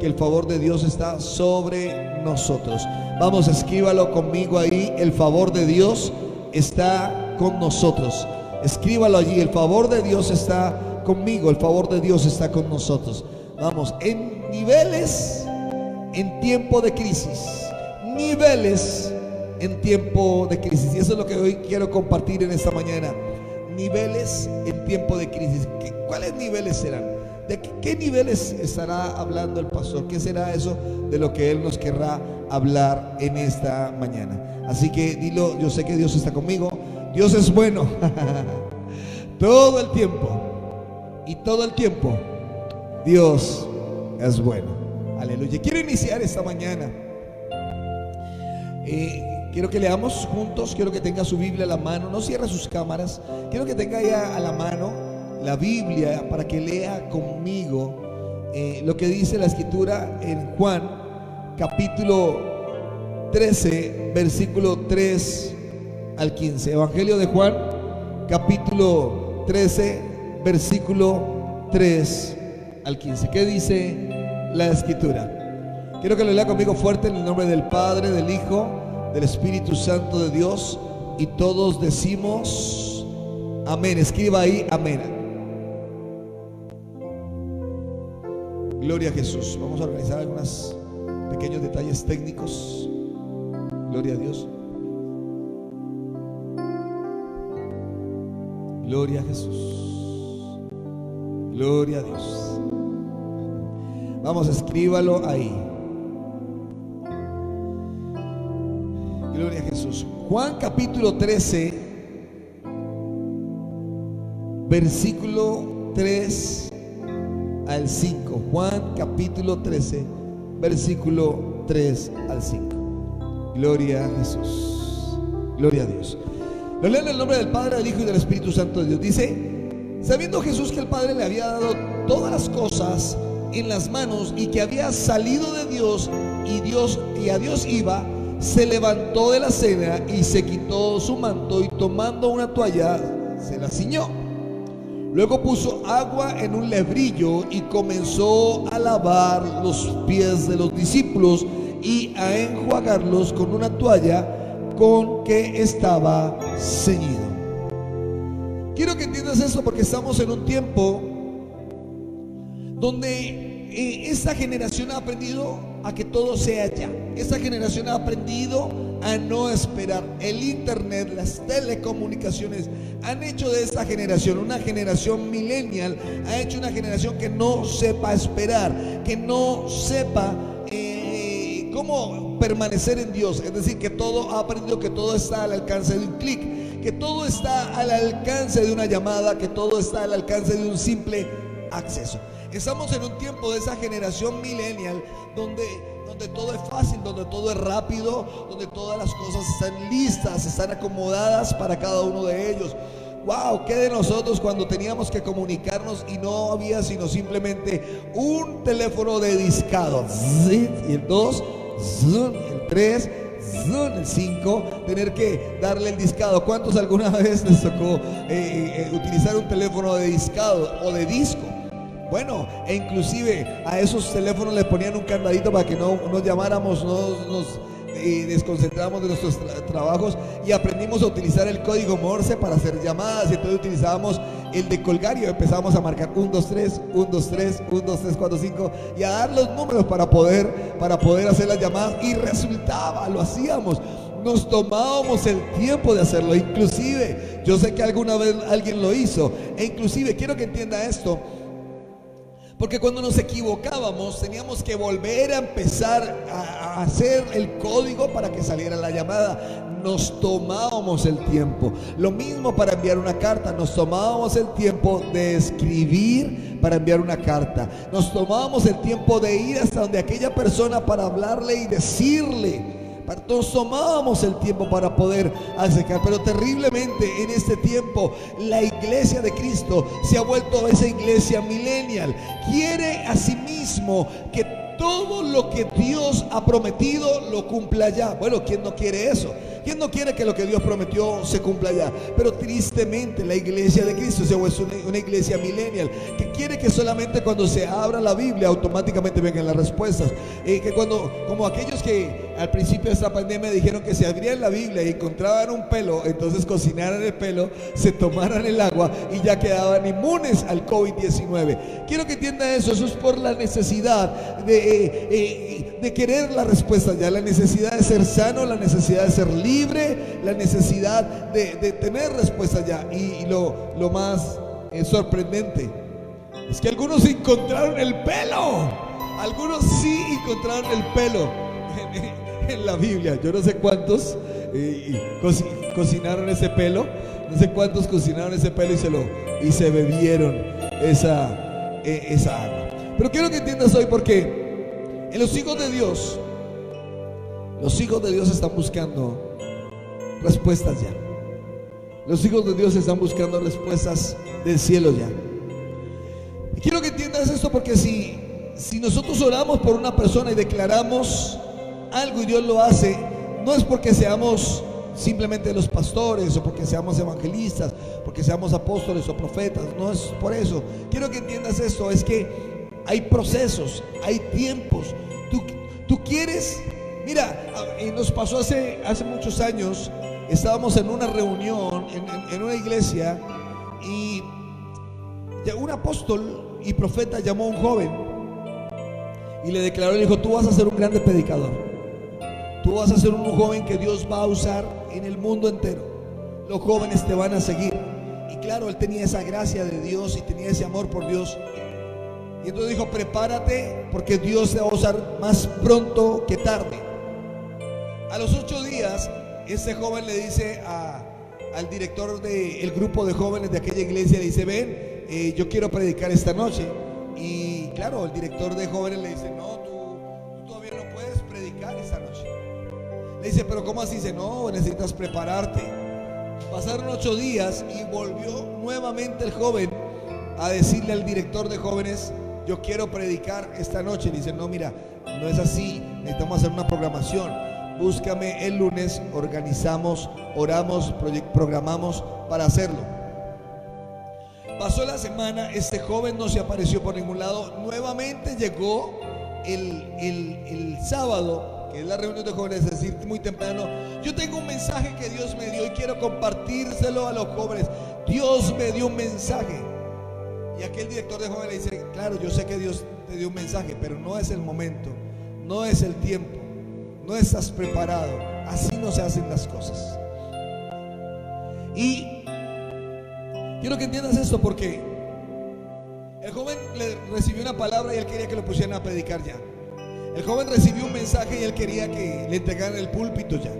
que el favor de Dios está sobre nosotros. Vamos, escríbalo conmigo ahí: el favor de Dios está con nosotros. Escríbalo allí: el favor de Dios está conmigo, el favor de Dios está con nosotros. Vamos, en niveles en tiempo de crisis. Niveles en tiempo de crisis. Y eso es lo que hoy quiero compartir en esta mañana. Niveles en tiempo de crisis. ¿Cuáles niveles serán? ¿De qué niveles estará hablando el pastor? ¿Qué será eso de lo que él nos querrá hablar en esta mañana? Así que dilo: yo sé que Dios está conmigo. Dios es bueno todo el tiempo, y todo el tiempo Dios es bueno. Aleluya. Quiero iniciar esta mañana. Quiero que leamos juntos. Quiero que tenga su Biblia a la mano. No cierre sus cámaras. Quiero que tenga ya a la mano la Biblia para que lea conmigo lo que dice la Escritura en Juan capítulo 13, versículo 3 al 15. Evangelio de Juan capítulo 13, versículo 3 al 15. ¿Qué dice la Escritura? Quiero que lo lea conmigo fuerte, en el nombre del Padre, del Hijo, del Espíritu Santo de Dios, y todos decimos amén. Escriba ahí: amén. Gloria a Jesús. Vamos a organizar algunos pequeños detalles técnicos. Gloria a Dios. Gloria a Jesús. Gloria a Dios. Vamos, escríbalo ahí. Gloria a Jesús. Juan capítulo 13, versículo 3 al 5. Juan capítulo 13, versículo 3 al 5. Gloria a Jesús. Gloria a Dios. Lo leo en el nombre del Padre, del Hijo y del Espíritu Santo de Dios. Dice: sabiendo Jesús que el Padre le había dado todas las cosas en las manos, y que había salido de Dios y a Dios iba, se levantó de la cena y se quitó su manto, y tomando una toalla se la ciñó. Luego puso agua en un lebrillo y comenzó a lavar los pies de los discípulos y a enjuagarlos con una toalla con que estaba ceñido. Quiero que entiendas esto, porque estamos en un tiempo donde esta generación ha aprendido a que todo sea ya. Esta generación ha aprendido a no esperar. El internet, las telecomunicaciones han hecho de esta generación una generación millennial. Ha hecho una generación que no sepa esperar, que no sepa cómo permanecer en Dios. Es decir, que todo ha aprendido que todo está al alcance de un clic, que todo está al alcance de una llamada, que todo está al alcance de un simple acceso. Estamos en un tiempo de esa generación millennial donde todo es fácil, donde todo es rápido, donde todas las cosas están listas, están acomodadas para cada uno de ellos. Wow, ¿qué de nosotros cuando teníamos que comunicarnos y no había sino simplemente un teléfono de discado? Y el 2, el 3, el 5, tener que darle el discado. ¿Cuántos alguna vez les tocó utilizar un teléfono de discado o de disco? Bueno, e inclusive a esos teléfonos les ponían un candadito para que no nos llamáramos, nos desconcentramos de nuestros trabajos, y aprendimos a utilizar el código Morse para hacer llamadas. Y entonces utilizábamos el de colgar y empezamos a marcar 1, 2, 3, 1, 2, 3, 1, 2, 3, 4, 5, y a dar los números para poder hacer las llamadas, y resultaba, lo hacíamos. Nos tomábamos el tiempo de hacerlo. Inclusive, yo sé que alguna vez alguien lo hizo, e inclusive quiero que entienda esto, porque cuando nos equivocábamos teníamos que volver a empezar a hacer el código para que saliera la llamada. Nos tomábamos el tiempo. Lo mismo para enviar una carta. Nos tomábamos el tiempo de escribir para enviar una carta. Nos tomábamos el tiempo de ir hasta donde aquella persona para hablarle y decirle. Nos tomábamos el tiempo para poder acercar. Pero terriblemente en este tiempo la iglesia de Cristo se ha vuelto esa iglesia millennial. Quiere a sí mismo que todo lo que Dios ha prometido lo cumpla ya. Bueno, ¿quién no quiere eso? ¿Quién no quiere que lo que Dios prometió se cumpla ya? Pero tristemente la iglesia de Cristo es una iglesia millennial que quiere que solamente cuando se abra la Biblia automáticamente vengan las respuestas. Que como aquellos que al principio de esta pandemia dijeron que si abrían la Biblia y encontraban un pelo, entonces cocinaran el pelo, se tomaran el agua y ya quedaban inmunes al COVID-19. Quiero que entienda eso es por la necesidad de querer la respuesta ya, la necesidad de ser sano, la necesidad de ser libre, la necesidad de tener respuesta ya. Y lo más sorprendente es que algunos encontraron el pelo, algunos sí encontraron el pelo en la Biblia. Yo no sé cuántos cocinaron ese pelo, no sé cuántos cocinaron ese pelo y se bebieron esa agua. Pero quiero que entiendas hoy porque en los hijos de Dios están buscando respuestas ya. Los hijos de Dios están buscando respuestas del cielo ya. Y quiero que entiendas esto porque si nosotros oramos por una persona y declaramos algo y Dios lo hace, no es porque seamos simplemente los pastores o porque seamos evangelistas, porque seamos apóstoles o profetas, no es por eso. Quiero que entiendas esto, es que hay procesos, hay tiempos. Tú quieres, mira, nos pasó hace muchos años, estábamos en una reunión en una iglesia y un apóstol y profeta llamó a un joven y le declaró, le dijo: tú vas a ser un grande predicador, tú vas a ser un joven que Dios va a usar en el mundo entero, los jóvenes te van a seguir. Y claro, él tenía esa gracia de Dios y tenía ese amor por Dios. Y entonces dijo: prepárate porque Dios te va a usar más pronto que tarde. A los 8 días, ese joven le dice al director del grupo de jóvenes de aquella iglesia, le dice: ven, yo quiero predicar esta noche. Y claro, el director de jóvenes le dice: no, tú todavía no puedes predicar esta noche. Le dice: pero ¿cómo así? Dice: no, necesitas prepararte. Pasaron 8 días y volvió nuevamente el joven a decirle al director de jóvenes: yo quiero predicar esta noche. Le dice: no, mira, no es así, necesitamos hacer una programación. Búscame el lunes, organizamos, oramos, programamos para hacerlo. Pasó la semana, este joven no se apareció por ningún lado. Nuevamente llegó el sábado, que es la reunión de jóvenes, es decir, muy temprano. Yo tengo un mensaje que Dios me dio y quiero compartírselo a los jóvenes. Dios me dio un mensaje. Y aquel director de jóvenes le dice: claro, yo sé que Dios te dio un mensaje, pero no es el momento, no es el tiempo, no estás preparado. Así no se hacen las cosas. Y quiero que entiendas esto porque el joven le recibió una palabra y él quería que lo pusieran a predicar ya. El joven recibió un mensaje y él quería que le entregaran el púlpito ya.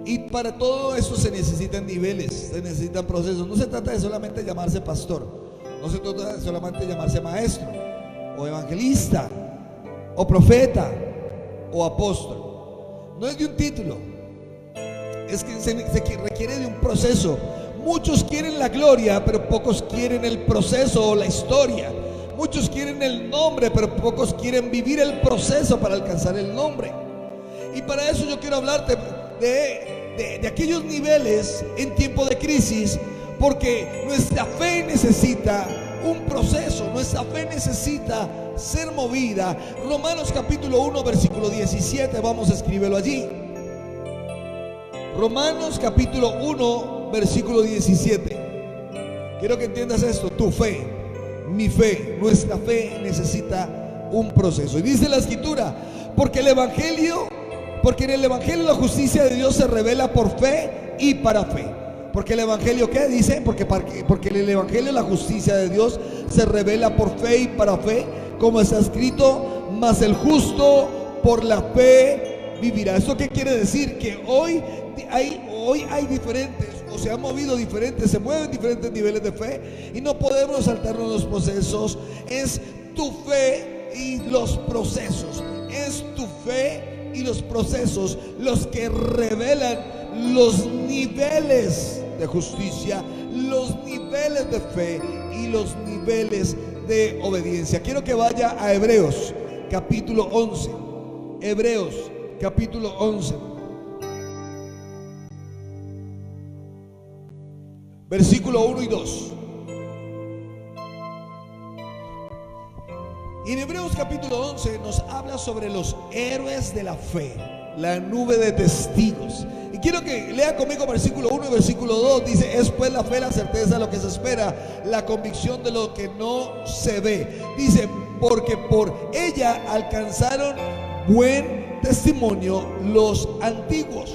Y para todo eso se necesitan niveles, se necesitan procesos. No se trata de solamente llamarse pastor, no se trata de solamente llamarse maestro o evangelista o profeta o apóstol. No es de un título, es que se requiere de un proceso. Muchos quieren la gloria, pero pocos quieren el proceso o la historia. Muchos quieren el nombre, pero pocos quieren vivir el proceso para alcanzar el nombre. Y para eso yo quiero hablarte de aquellos niveles en tiempo de crisis, porque nuestra fe necesita un proceso, nuestra fe necesita ser movida. Romanos capítulo 1 versículo 17, vamos a escribirlo allí. Romanos capítulo 1 versículo 17. Quiero que entiendas esto: tu fe, mi fe, nuestra fe necesita un proceso. Y dice la escritura: porque en el evangelio la justicia de Dios se revela por fe y para fe. Porque el evangelio, ¿qué dice? Porque en el evangelio la justicia de Dios se revela por fe y para fe, como está escrito: mas el justo por la fe vivirá. ¿Esto qué quiere decir? Que hoy hay diferentes, o se han movido diferentes, se mueven diferentes niveles de fe y no podemos saltarnos los procesos. Es tu fe y los procesos, es tu fe y los procesos los que revelan los niveles de justicia, los niveles de fe y los niveles de obediencia. Quiero que vaya a Hebreos capítulo 11. Hebreos capítulo 11. versículo 1 y 2. Y en Hebreos capítulo 11 nos habla sobre los héroes de la fe, la nube de testigos. Y quiero que lea conmigo versículo 1 y versículo 2. Dice: es pues la fe la certeza de lo que se espera, la convicción de lo que no se ve. Dice: porque por ella alcanzaron buen testimonio los antiguos.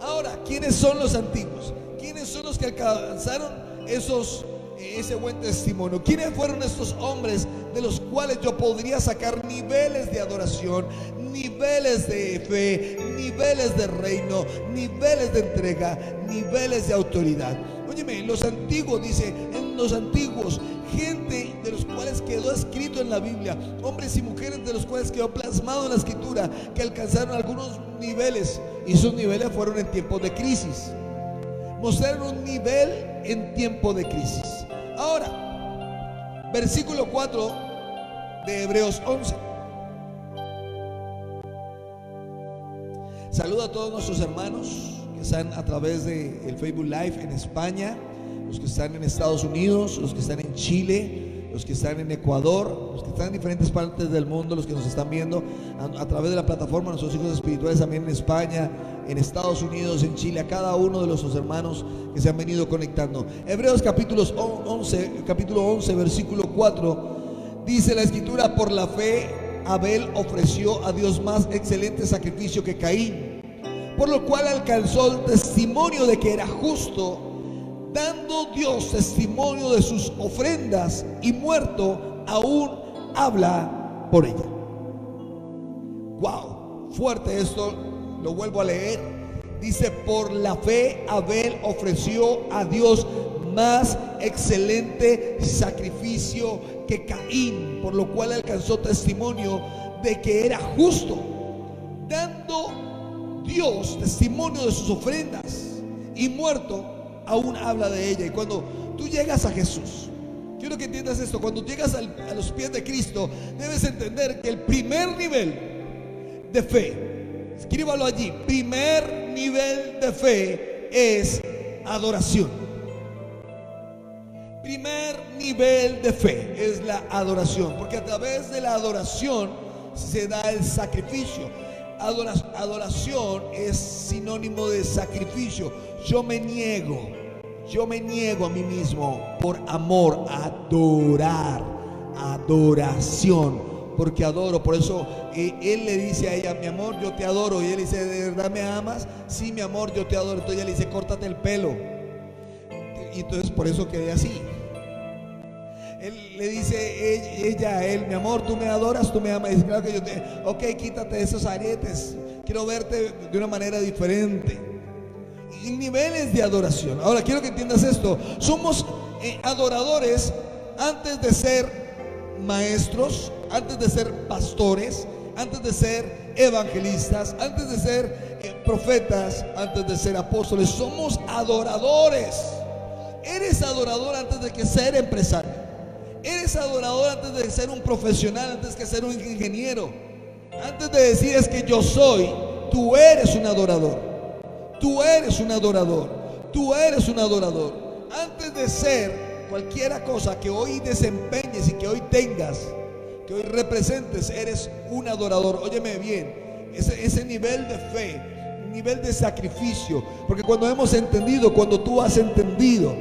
Ahora, ¿quiénes son los antiguos? ¿Quiénes son los que alcanzaron ese buen testimonio? ¿Quiénes fueron estos hombres de los cuales yo podría sacar niveles de adoración, niveles de fe, niveles de reino, niveles de entrega, niveles de autoridad? Óyeme, los antiguos, dice, en los antiguos, gente de los cuales quedó escrito en la Biblia, hombres y mujeres de los cuales quedó plasmado en la escritura, que alcanzaron algunos niveles, y esos niveles fueron en tiempos de crisis. Mostraron un nivel en tiempo de crisis. Ahora, versículo 4 de Hebreos 11. Saludo a todos nuestros hermanos que están a través del Facebook Live en España, los que están en Estados Unidos, los que están en Chile, los que están en Ecuador, los que están en diferentes partes del mundo, los que nos están viendo a través de la plataforma, nuestros hijos espirituales también en España, en Estados Unidos, en Chile, a cada uno de nuestros hermanos que se han venido conectando. Hebreos capítulo 11, versículo 4, dice la escritura: por la fe Abel ofreció a Dios más excelente sacrificio que Caín, por lo cual alcanzó el testimonio de que era justo, dando Dios testimonio de sus ofrendas, y muerto aún habla por ella. Wow, fuerte esto, lo vuelvo a leer. Dice: por la fe Abel ofreció a Dios más excelente sacrificio que Caín, por lo cual alcanzó testimonio de que era justo, dando Dios testimonio de sus ofrendas, y muerto aún habla de ella. Y cuando tú llegas a Jesús, quiero que entiendas esto: cuando llegas a los pies de Cristo, debes entender que el primer nivel de fe, escríbalo allí, primer nivel de fe es adoración. Primer nivel de fe es la adoración, porque a través de la adoración se da el sacrificio. Adoración es sinónimo de sacrificio. Yo me niego a mí mismo por amor a adorar. Adoración, porque adoro. Por eso él le dice a ella: mi amor, yo te adoro. Y él dice: ¿de verdad me amas? Sí, mi amor, yo te adoro. Entonces ella le dice: córtate el pelo. Y entonces por eso quedé así. Él le dice ella a él: mi amor, tú me adoras, tú me amas. Y dice: claro que yo te... Ok, quítate esos aretes, quiero verte de una manera diferente. Y niveles de adoración. Ahora quiero que entiendas esto: somos adoradores antes de ser maestros, antes de ser pastores, antes de ser evangelistas, antes de ser profetas, antes de ser apóstoles. Somos adoradores. Eres adorador antes de que ser empresario. Eres adorador antes de ser un profesional, antes de ser un ingeniero. Antes de decir es que yo soy, tú eres un adorador. Tú eres un adorador. Tú eres un adorador. Antes de ser cualquiera cosa que hoy desempeñes y que hoy tengas, que hoy representes, eres un adorador. Óyeme bien, ese nivel de fe, nivel de sacrificio. Porque cuando hemos entendido, cuando tú has entendido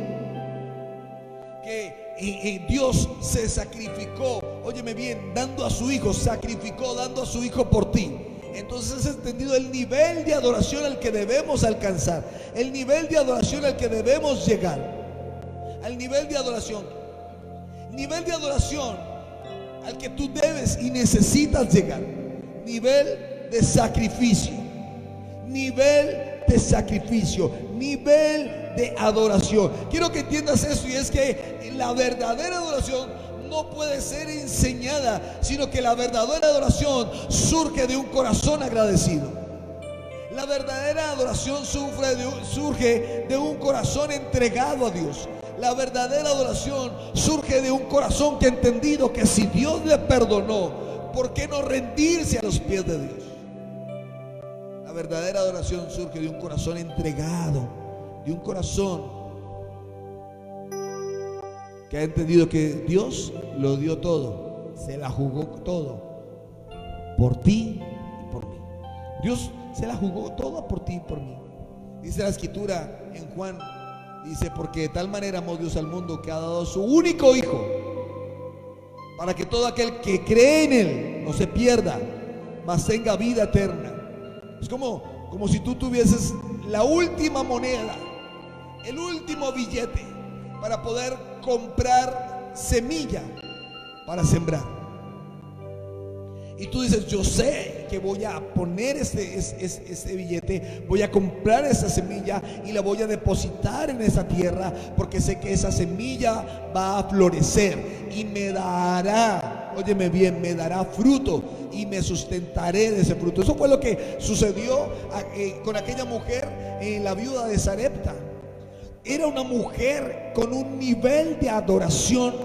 que Dios se sacrificó, óyeme bien, dando a su hijo, sacrificó dando a su hijo por ti, entonces has entendido el nivel de adoración al que debemos alcanzar, el nivel de adoración al que debemos llegar, al nivel de adoración al que tú debes y necesitas llegar, nivel de sacrificio, nivel de adoración. Quiero que entiendas esto, y es que la verdadera adoración no puede ser enseñada, sino que la verdadera adoración surge de un corazón agradecido. La verdadera adoración surge de un corazón entregado a Dios. La verdadera adoración surge de un corazón que ha entendido que si Dios le perdonó, ¿por qué no rendirse a los pies de Dios? La verdadera adoración surge de un corazón entregado, de un corazón que ha entendido que Dios lo dio todo, se la jugó todo por ti y por mí. Dios se la jugó toda por ti y por mí. Dice la escritura en Juan, dice: porque de tal manera amó Dios al mundo que ha dado su único hijo, para que todo aquel que cree en él no se pierda, mas tenga vida eterna. Es como si tú tuvieses la última moneda, el último billete para poder comprar semilla para sembrar. Y tú dices: yo sé que voy a poner este billete, voy a comprar esa semilla y la voy a depositar en esa tierra, porque sé que esa semilla va a florecer y me dará, óyeme bien, me dará fruto y me sustentaré de ese fruto. Eso fue lo que sucedió con aquella mujer, la viuda de Sarepta. Era una mujer con un nivel de adoración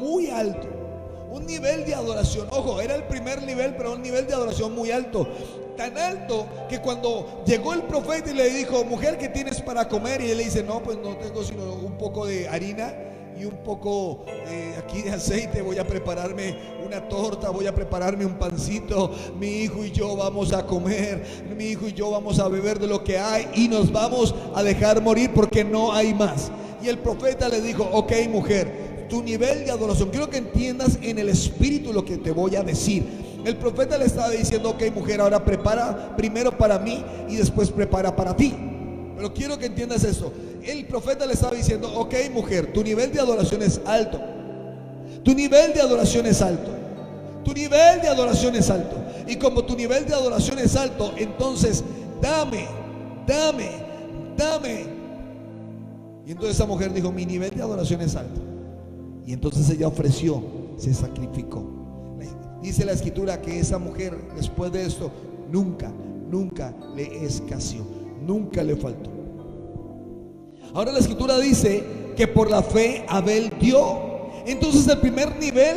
muy alto. Un nivel de adoración, ojo, era el primer nivel, pero un nivel de adoración muy alto. Tan alto que cuando llegó el profeta y le dijo: mujer, ¿qué tienes para comer? Y él le dice: no, pues no tengo sino un poco de harina y un poco aquí de aceite. Voy a prepararme una torta, voy a prepararme un pancito. Mi hijo y yo vamos a comer, mi hijo y yo vamos a beber de lo que hay y nos vamos a dejar morir porque no hay más. Y el profeta le dijo: ok, mujer, tu nivel de adoración, quiero que entiendas en el espíritu lo que te voy a decir. El profeta le estaba diciendo: ok, mujer, ahora prepara primero para mí y después prepara para ti. Pero quiero que entiendas esto. El profeta le estaba diciendo: ok, mujer, tu nivel de adoración es alto, tu nivel de adoración es alto, tu nivel de adoración es alto. Y como tu nivel de adoración es alto, entonces dame. Y entonces esa mujer dijo: mi nivel de adoración es alto. Y entonces ella ofreció, se sacrificó. Dice la escritura que esa mujer, después de esto, nunca le escaseó, nunca le faltó. Ahora la escritura dice que por la fe Abel dio. Entonces el primer nivel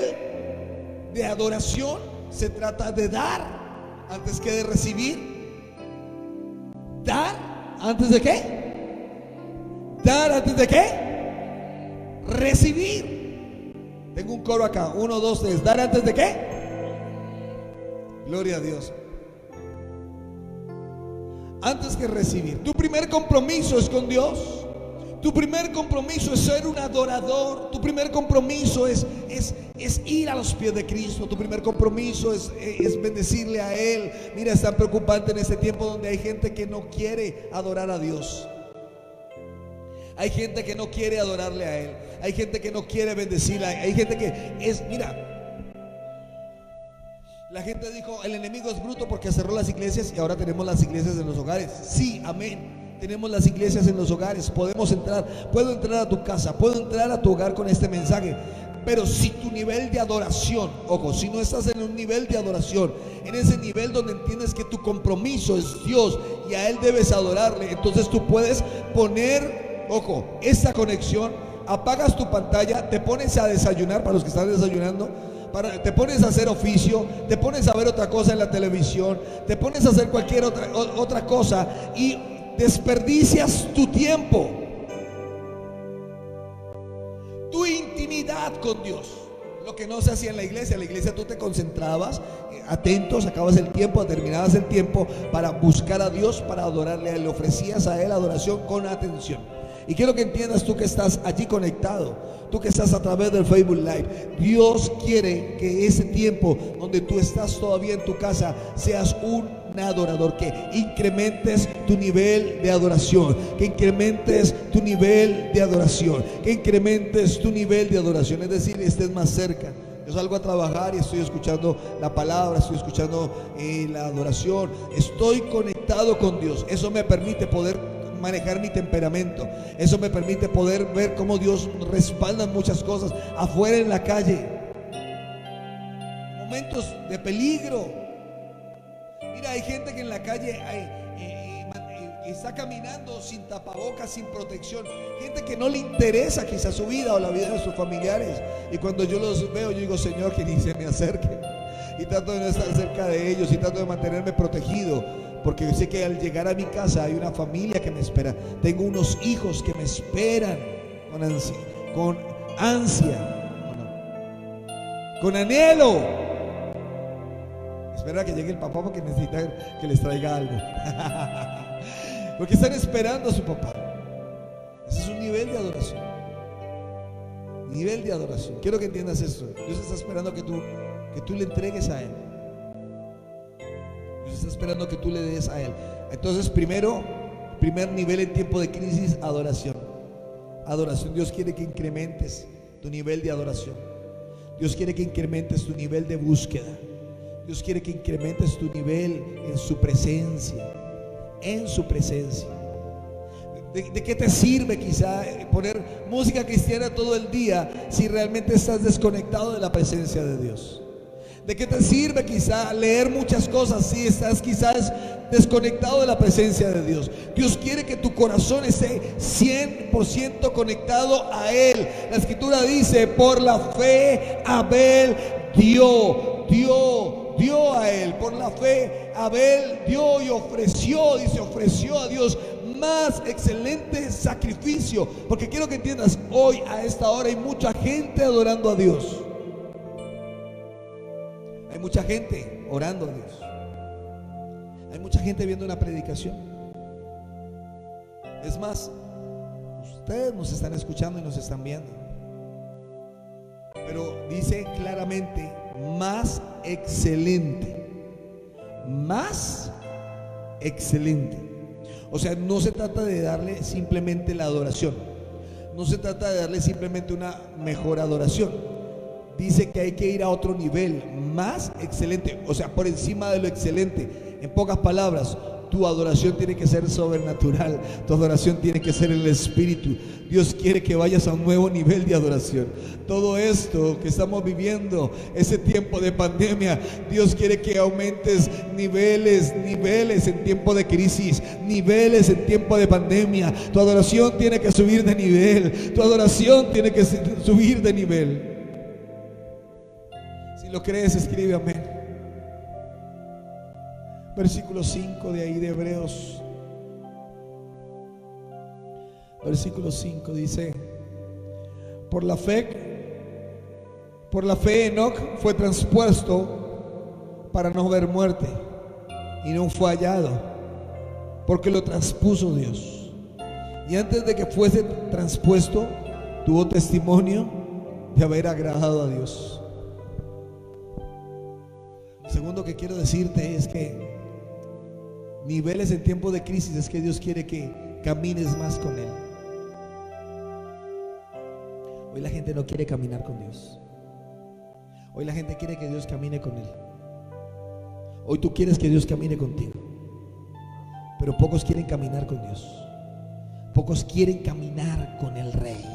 de adoración se trata de dar antes que de recibir. ¿Dar antes de qué? ¿Dar antes de qué? Recibir. Tengo un coro acá: 1, 2, 3. ¿Dar antes de qué? Gloria a Dios. Antes que recibir. Tu primer compromiso es con Dios. Tu primer compromiso es ser un adorador. Tu primer compromiso es ir a los pies de Cristo. Tu primer compromiso es bendecirle a Él. Mira, es tan preocupante en este tiempo donde hay gente que no quiere adorar a Dios. Hay gente que no quiere adorarle a Él. Hay gente que no quiere bendecirle. Hay gente que mira, la gente dijo: el enemigo es bruto porque cerró las iglesias, y ahora tenemos las iglesias en los hogares. Sí, amén. Tenemos las iglesias en los hogares. Podemos entrar, puedo entrar a tu casa, puedo entrar a tu hogar con este mensaje. Pero si tu nivel de adoración, ojo, si no estás en un nivel de adoración, en ese nivel donde entiendes que tu compromiso es Dios y a Él debes adorarle, entonces tú puedes poner, ojo, esta conexión, apagas tu pantalla, te pones a desayunar, para los que están desayunando, te pones a hacer oficio, te pones a ver otra cosa en la televisión, te pones a hacer cualquier otra cosa y desperdicias tu tiempo, tu intimidad con Dios. Lo que no se hacía en la iglesia. En la iglesia tú te concentrabas, atento, sacabas el tiempo, terminabas el tiempo para buscar a Dios, para adorarle a Él, le ofrecías a Él adoración con atención. Y quiero que entiendas, tú que estás allí conectado, tú que estás a través del Facebook Live, Dios quiere que ese tiempo donde tú estás todavía en tu casa seas un adorador, que incrementes tu nivel de adoración, que incrementes tu nivel de adoración, que incrementes tu nivel de adoración, es decir, estés más cerca. Yo salgo a trabajar y estoy escuchando la palabra, estoy escuchando la adoración, estoy conectado con Dios. Eso me permite poder manejar mi temperamento, eso me permite poder ver cómo Dios respalda muchas cosas afuera en la calle, momentos de peligro. Mira, hay gente que en la calle está caminando sin tapabocas, sin protección, gente que no le interesa quizás su vida o la vida de sus familiares, y cuando yo los veo yo digo: Señor, que ni se me acerque, y trato de no estar cerca de ellos y trato de mantenerme protegido, porque yo sé que al llegar a mi casa hay una familia que me espera, tengo unos hijos que me esperan con ansia, ¿o no? Con anhelo. Espera que llegue el papá porque necesita que les traiga algo. Porque están esperando a su papá. Ese es un nivel de adoración. Nivel de adoración. Quiero que entiendas esto. Dios está esperando que tú le entregues a Él. Dios está esperando que tú le des a Él. Entonces, primer nivel en tiempo de crisis, adoración. Adoración. Dios quiere que incrementes tu nivel de adoración. Dios quiere que incrementes tu nivel de búsqueda. Dios quiere que incrementes tu nivel en su presencia. En su presencia. ¿De qué te sirve quizá poner música cristiana todo el día si realmente estás desconectado de la presencia de Dios? ¿De qué te sirve quizá leer muchas cosas si estás quizás desconectado de la presencia de Dios? Dios quiere que tu corazón esté 100% conectado a Él. La escritura dice: por la fe Abel dio a Él. Por la fe Abel dio y ofreció, dice, ofreció a Dios más excelente sacrificio. Porque quiero que entiendas, hoy a esta hora hay mucha gente adorando a Dios. Hay mucha gente orando a Dios. Hay mucha gente viendo una predicación. Es más, ustedes nos están escuchando y nos están viendo. Pero dice claramente: más excelente. Más excelente. O sea, no se trata de darle simplemente la adoración. No se trata de darle simplemente una mejor adoración. Dice que hay que ir a otro nivel, más excelente, o sea, por encima de lo excelente. En pocas palabras, tu adoración tiene que ser sobrenatural. Tu adoración tiene que ser el Espíritu. Dios quiere que vayas a un nuevo nivel de adoración. Todo esto que estamos viviendo, ese tiempo de pandemia, Dios quiere que aumentes niveles en tiempo de crisis, niveles en tiempo de pandemia. Tu adoración tiene que subir de nivel. Tu adoración tiene que subir de nivel. Si lo crees, escribe amén. Versículo 5 de ahí de Hebreos. Versículo 5 dice: por la fe Enoc fue transpuesto para no ver muerte, y no fue hallado, porque lo transpuso Dios. Y antes de que fuese transpuesto, tuvo testimonio de haber agradado a Dios. Lo segundo que quiero decirte es que niveles en tiempo de crisis es que Dios quiere que camines más con Él. Hoy la gente no quiere caminar con Dios. Hoy la gente quiere que Dios camine con Él. Hoy tú quieres que Dios camine contigo, pero pocos quieren caminar con Dios. Pocos quieren caminar con el Rey.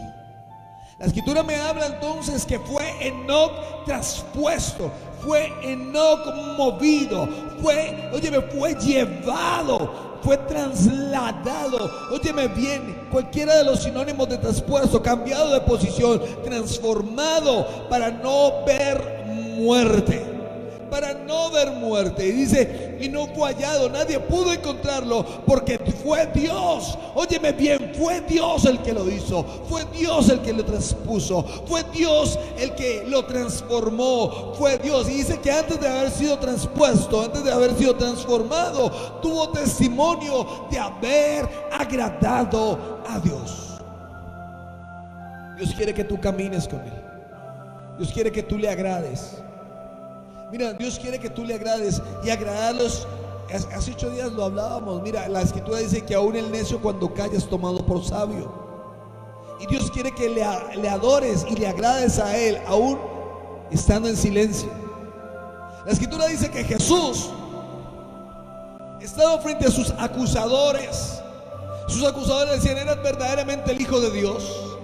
La escritura me habla entonces que fue Enoc traspuesto, fue Enoc movido, fue llevado, fue trasladado. Óyeme bien, cualquiera de los sinónimos de traspuesto: cambiado de posición, transformado para no ver muerte. Para no ver muerte. Y dice: y no fue hallado, nadie pudo encontrarlo, porque fue Dios. Óyeme bien, fue Dios el que lo hizo, fue Dios el que lo transpuso, fue Dios el que lo transformó, fue Dios. Y dice que antes de haber sido transpuesto, antes de haber sido transformado, tuvo testimonio de haber agradado a Dios. Dios quiere que tú camines con Él. Dios quiere que tú le agrades. Mira, Dios quiere que tú le agrades, y agradarlos. Hace 8 días lo hablábamos. Mira, la escritura dice que aún el necio cuando calla es tomado por sabio. Y Dios quiere que le adores y le agrades a Él, aún estando en silencio. La escritura dice que Jesús estaba frente a sus acusadores. Sus acusadores decían: ¿eres verdaderamente el Hijo de Dios?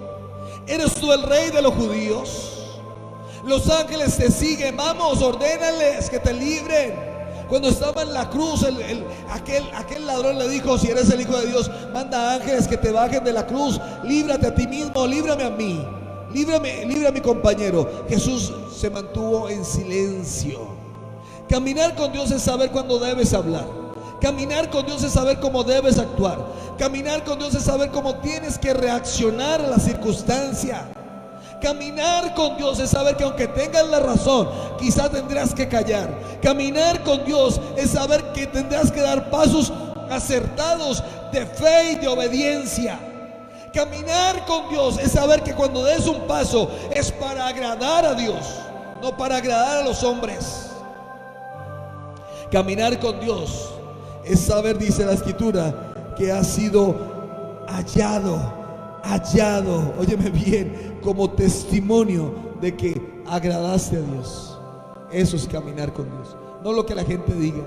¿Eres tú el Rey de los judíos? Los ángeles te siguen, vamos, ordénales que te libren. Cuando estaba en la cruz, aquel ladrón le dijo: si eres el Hijo de Dios, manda ángeles que te bajen de la cruz. Líbrate a ti mismo, líbrame a mí, líbrame a mi compañero. Jesús se mantuvo en silencio. Caminar con Dios es saber cuándo debes hablar. Caminar con Dios es saber cómo debes actuar. Caminar con Dios es saber cómo tienes que reaccionar a la circunstancia. Caminar con Dios es saber que aunque tengas la razón, quizás tendrás que callar. Caminar con Dios es saber que tendrás que dar pasos acertados de fe y de obediencia. Caminar con Dios es saber que cuando des un paso es para agradar a Dios, no para agradar a los hombres. Caminar con Dios es saber, dice la Escritura, que has sido hallado, óyeme bien, como testimonio de que agradaste a Dios. Eso es caminar con Dios. No lo que la gente diga,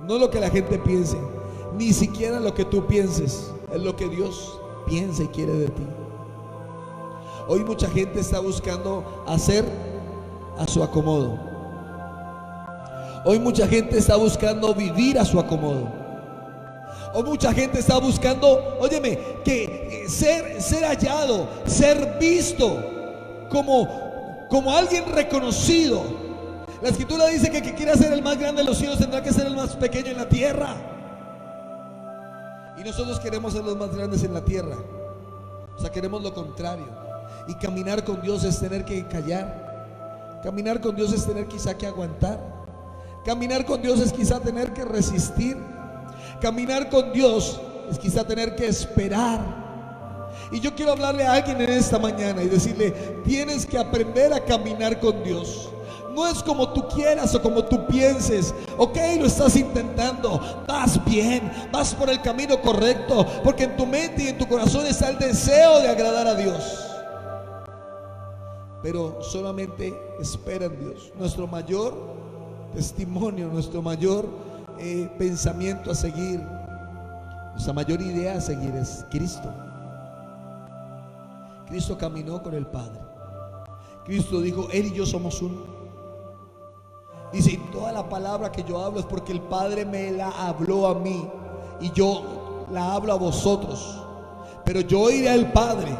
no lo que la gente piense, ni siquiera lo que tú pienses, es lo que Dios piensa y quiere de ti. Hoy mucha gente está buscando hacer a su acomodo. Hoy mucha gente está buscando vivir a su acomodo. Hoy mucha gente está buscando, óyeme, que ser hallado, ser visto como alguien reconocido. La Escritura dice que el que quiera ser el más grande de los cielos tendrá que ser el más pequeño en la tierra. Y nosotros queremos ser los más grandes en la tierra. O sea, queremos lo contrario. Y caminar con Dios es tener que callar. Caminar con Dios es tener quizá que aguantar. Caminar con Dios es quizá tener que resistir. Caminar con Dios es quizá tener que esperar. Y yo quiero hablarle a alguien en esta mañana y decirle: tienes que aprender a caminar con Dios. No es como tú quieras o como tú pienses. Ok, lo estás intentando, vas bien, vas por el camino correcto, porque en tu mente y en tu corazón está el deseo de agradar a Dios. Pero solamente espera en Dios. Nuestro mayor testimonio, nuestro mayor pensamiento a seguir, nuestra mayor idea a seguir es Cristo. Cristo caminó con el Padre. Cristo dijo: Él y yo somos uno. Dice: y toda la palabra que yo hablo es porque el Padre me la habló a mí y yo la hablo a vosotros. Pero yo iré al Padre.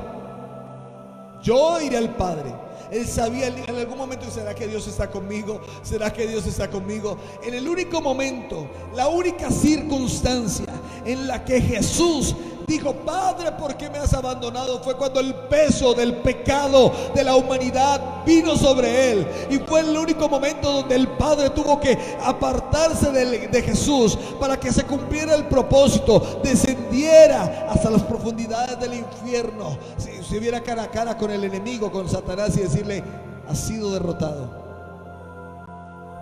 Yo iré al Padre. Él sabía en algún momento: ¿será que Dios está conmigo? ¿Será que Dios está conmigo? En el único momento, la única circunstancia en la que Jesús dijo: Padre, ¿por qué me has abandonado?, fue cuando el peso del pecado de la humanidad vino sobre él. Y fue el único momento donde el Padre tuvo que apartarse de Jesús para que se cumpliera el propósito, descendiera hasta las profundidades del infierno, se viera cara a cara con el enemigo, con Satanás, y decirle: has sido derrotado.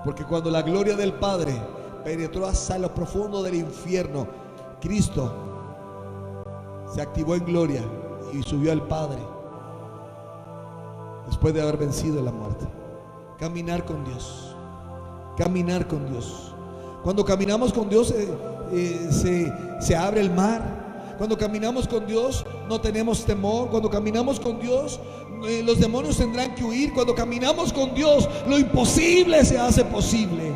Porque cuando la gloria del Padre penetró hasta lo profundo del infierno, Cristo se activó en gloria y subió al Padre después de haber vencido la muerte. Caminar con Dios. Caminar con Dios. Cuando caminamos con Dios se abre el mar. Cuando caminamos con Dios no tenemos temor. Cuando caminamos con Dios los demonios tendrán que huir. Cuando caminamos con Dios lo imposible se hace posible.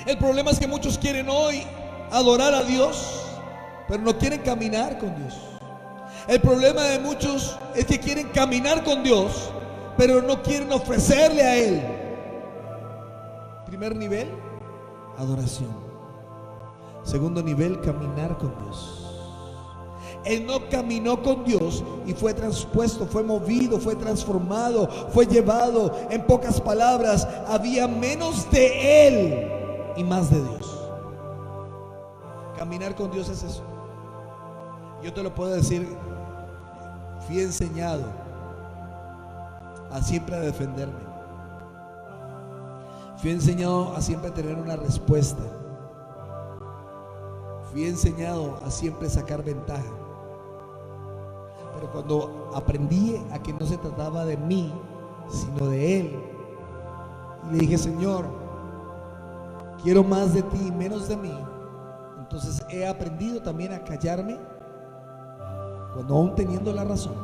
El problema es que muchos quieren hoy adorar a Dios, pero no quieren caminar con Dios. El problema de muchos es que quieren caminar con Dios, pero no quieren ofrecerle a Él. Primer nivel, adoración. Segundo nivel, caminar con Dios. Él no caminó con Dios y fue transpuesto, fue movido, fue transformado, fue llevado. En pocas palabras, había menos de Él y más de Dios. Caminar con Dios es eso. Yo te lo puedo decir: fui enseñado a siempre defenderme. Fui enseñado a siempre tener una respuesta. Fui enseñado a siempre sacar ventaja. Pero cuando aprendí a que no se trataba de mí, sino de Él, y le dije: Señor, quiero más de ti y menos de mí, entonces he aprendido también a callarme cuando, aún teniendo la razón,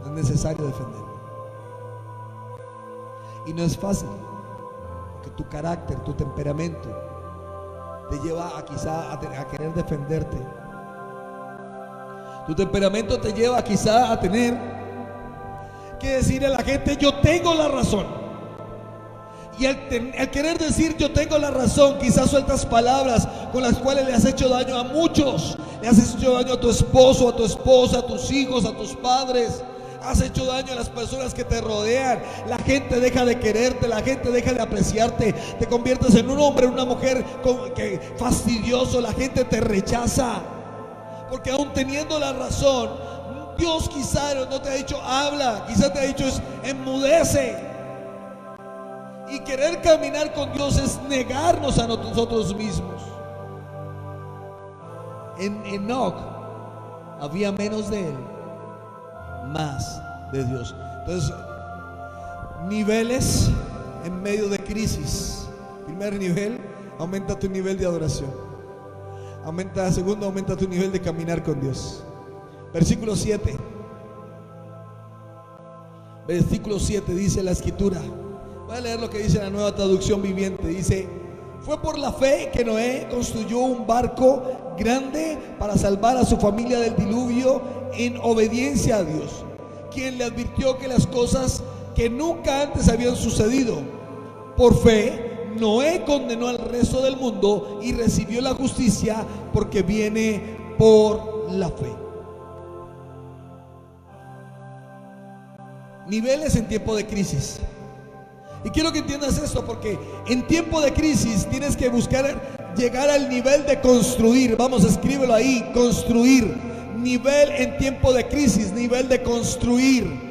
no es necesario defenderme. Y no es fácil, porque tu carácter, tu temperamento te lleva a querer defenderte. Tu temperamento te lleva quizá a tener que decirle a la gente: yo tengo la razón. Y al querer decir yo tengo la razón, quizás sueltas palabras con las cuales le has hecho daño a muchos. Le has hecho daño a tu esposo, a tu esposa, a tus hijos, a tus padres. Has hecho daño a las personas que te rodean. La gente deja de quererte, la gente deja de apreciarte. Te conviertes en un hombre, en una mujer fastidioso. La gente te rechaza. Porque aún teniendo la razón, Dios quizá no te ha dicho habla, quizá te ha dicho enmudece. Y querer caminar con Dios es negarnos a nosotros mismos. En Enoc había menos de él, más de Dios. Entonces, niveles en medio de crisis. Primer nivel, aumenta tu nivel de adoración. Segundo, aumenta tu nivel de caminar con Dios. Versículo 7. Versículo 7 dice la escritura. Voy a leer lo que dice la Nueva Traducción Viviente. Dice: fue por la fe que Noé construyó un barco grande para salvar a su familia del diluvio, en obediencia a Dios, quien le advirtió que las cosas que nunca antes habían sucedido. Por fe, Noé condenó al resto del mundo y recibió la justicia porque viene por la fe. Niveles en tiempo de crisis. Y quiero que entiendas esto, porque en tiempo de crisis tienes que buscar llegar al nivel de construir. Vamos, escríbelo ahí: construir. Nivel en tiempo de crisis, nivel de construir.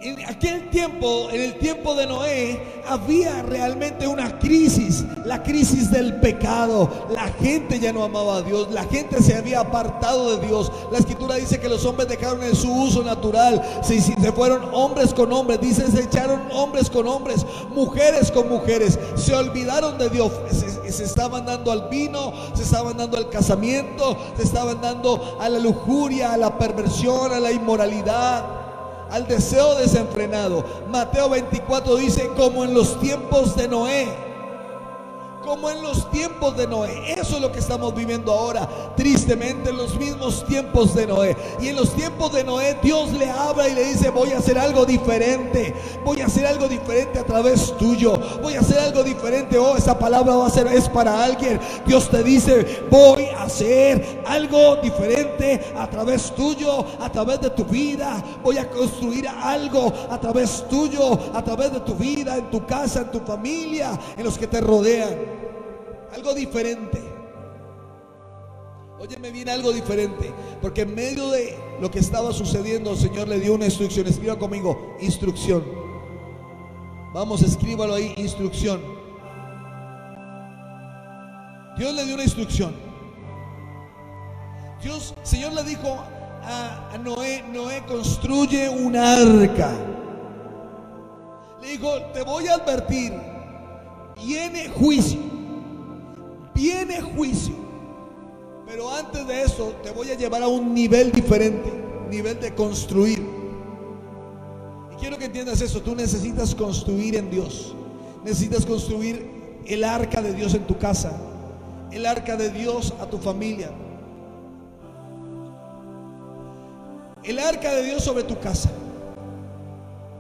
En aquel tiempo, en el tiempo de Noé, había realmente una crisis, la crisis del pecado. La gente ya no amaba a Dios, la gente se había apartado de Dios. La escritura dice que los hombres dejaron en su uso natural, se fueron hombres con hombres, dice, se echaron hombres con hombres, mujeres con mujeres, se olvidaron de Dios, se estaban dando al vino, se estaban dando al casamiento, se estaban dando a la lujuria, a la perversión, a la inmoralidad, al deseo desenfrenado. Mateo 24 dice: como en los tiempos de Noé. Como en los tiempos de Noé. Eso es lo que estamos viviendo ahora, tristemente, en los mismos tiempos de Noé. Y en los tiempos de Noé, Dios le habla y le dice: voy a hacer algo diferente. Voy a hacer algo diferente a través tuyo. Voy a hacer algo diferente. Oh, esa palabra es para alguien. Dios te dice: voy a hacer algo diferente a través tuyo, a través de tu vida. Voy a construir algo a través tuyo, a través de tu vida, en tu casa, en tu familia, en los que te rodean. Algo diferente. Óyeme bien, algo diferente. Porque en medio de lo que estaba sucediendo, el Señor le dio una instrucción. Escriba conmigo: instrucción. Vamos, escríbalo ahí: instrucción. Dios le dio una instrucción. Señor le dijo a Noé: Noé, construye un arca. Le dijo: te voy a advertir, viene juicio. Viene juicio. Pero antes de eso te voy a llevar a un nivel diferente, nivel de construir. Y quiero que entiendas eso. Tú necesitas construir en Dios. Necesitas construir el arca de Dios en tu casa, el arca de Dios a tu familia, el arca de Dios sobre tu casa.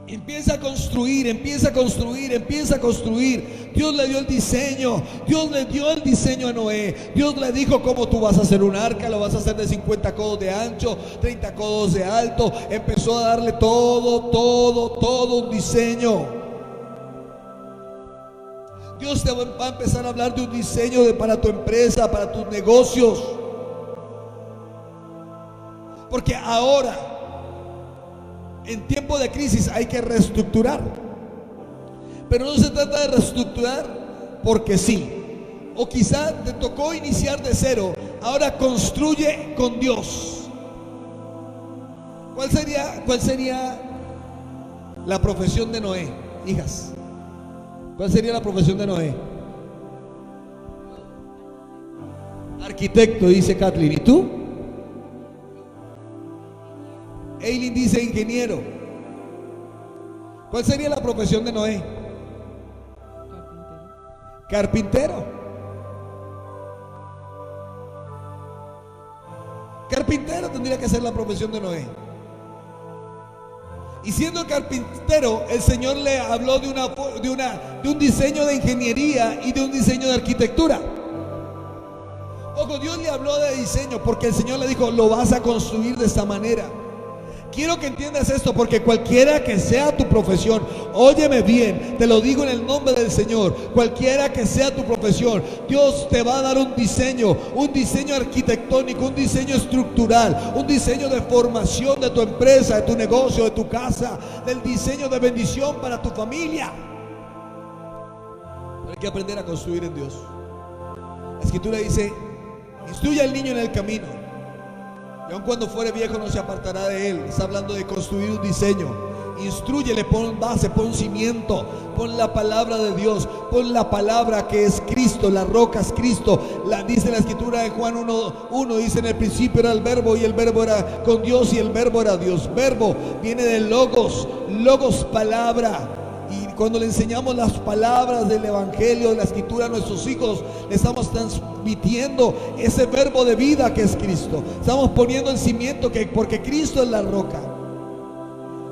Empieza a construir, empieza a construir, empieza a construir. Dios le dio el diseño. Dios le dio el diseño a Noé. Dios le dijo cómo tú vas a hacer un arca. Lo vas a hacer de 50 codos de ancho, 30 codos de alto. Empezó a darle todo un diseño. Dios te va a empezar a hablar de un diseño para tu empresa, para tus negocios. Porque ahora, en tiempo de crisis, hay que reestructurar. Pero no se trata de reestructurar porque sí. O quizá te tocó iniciar de cero. Ahora construye con Dios. ¿Cuál sería la profesión de Noé, hijas? ¿Cuál sería la profesión de Noé? Arquitecto, dice Kathleen. ¿Y tú? Eileen dice ingeniero. ¿Cuál sería la profesión de Noé? Carpintero. Carpintero tendría que ser la profesión de Noé. Y siendo carpintero, el Señor le habló de un diseño de ingeniería y de un diseño de arquitectura. Ojo, Dios le habló de diseño porque el Señor le dijo: lo vas a construir de esta manera. Quiero que entiendas esto, porque cualquiera que sea tu profesión, óyeme bien, te lo digo en el nombre del Señor, cualquiera que sea tu profesión, Dios te va a dar un diseño arquitectónico, un diseño estructural, un diseño de formación de tu empresa, de tu negocio, de tu casa, del diseño de bendición para tu familia. Pero hay que aprender a construir en Dios. La Escritura dice: instruye al niño en el camino, y aun cuando fuere viejo no se apartará de él. Está hablando de construir un diseño. Instrúyele, pon base, pon cimiento, pon la palabra de Dios, pon la palabra que es Cristo, la roca es Cristo. Dice la Escritura de Juan 1:1, dice: en el principio era el verbo, y el verbo era con Dios, y el verbo era Dios. Verbo viene de logos, palabra. Y cuando le enseñamos las palabras del Evangelio, de la Escritura a nuestros hijos, le estamos transmitiendo ese verbo de vida que es Cristo. Estamos poniendo el cimiento, porque Cristo es la roca.